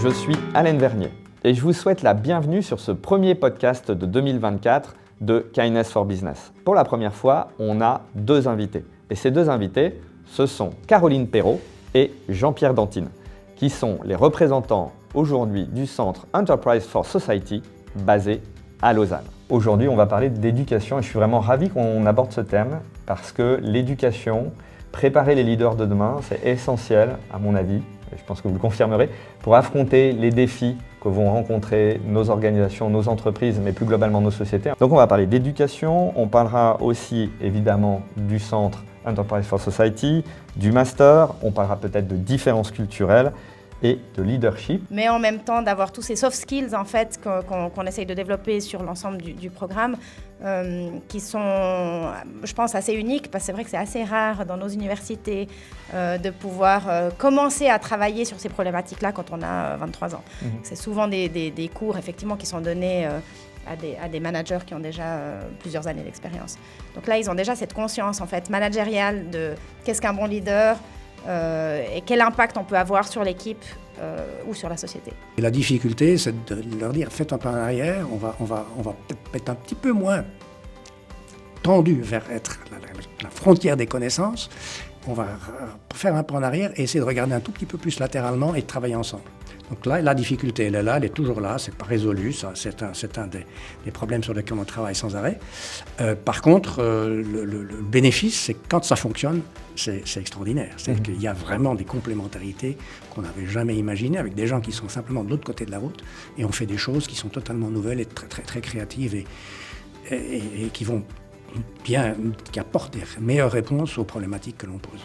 Je suis Alain Vernier et je vous souhaite la bienvenue sur ce premier podcast de 2024 de Kindness for Business. Pour la première fois, on a deux invités. Et ces deux invités, ce sont Caroline Perrault et Jean-Pierre Dantine, qui sont les représentants aujourd'hui du centre Enterprise for Society basé à Lausanne. Aujourd'hui, on va parler d'éducation et je suis vraiment ravi qu'on aborde ce thème parce que l'éducation, préparer les leaders de demain, c'est essentiel à mon avis, et je pense que vous le confirmerez, pour affronter les défis que vont rencontrer nos organisations, nos entreprises, mais plus globalement nos sociétés. Donc on va parler d'éducation, on parlera aussi évidemment du centre Enterprise for Society, du master, on parlera peut-être de différences culturelles et de leadership. Mais en même temps d'avoir tous ces soft skills en fait qu'on essaye de développer sur l'ensemble du programme qui sont, je pense, assez uniques parce que c'est vrai que c'est assez rare dans nos universités de pouvoir commencer à travailler sur ces problématiques-là quand on a 23 ans. C'est souvent des cours effectivement qui sont donnés à des managers qui ont déjà plusieurs années d'expérience. Donc là, ils ont déjà cette conscience en fait managériale de qu'est-ce qu'un bon leader, et quel impact on peut avoir sur l'équipe ou sur la société. Et la difficulté, c'est de leur dire faites un pas en arrière, on va peut-être être un petit peu moins tendu vers être la frontière des connaissances, on va faire un pas en arrière et essayer de regarder un tout petit peu plus latéralement et de travailler ensemble. Donc là, la difficulté, elle est là, elle est toujours là, c'est pas résolu, ça, c'est un des problèmes sur lesquels on travaille sans arrêt. Par contre, le bénéfice, c'est que quand ça fonctionne, c'est extraordinaire. C'est qu'il y a vraiment des complémentarités qu'on n'avait jamais imaginées avec des gens qui sont simplement de l'autre côté de la route et on fait des choses qui sont totalement nouvelles et très, très, très créatives et qui vont bien, qui apportent des meilleures réponses aux problématiques que l'on pose.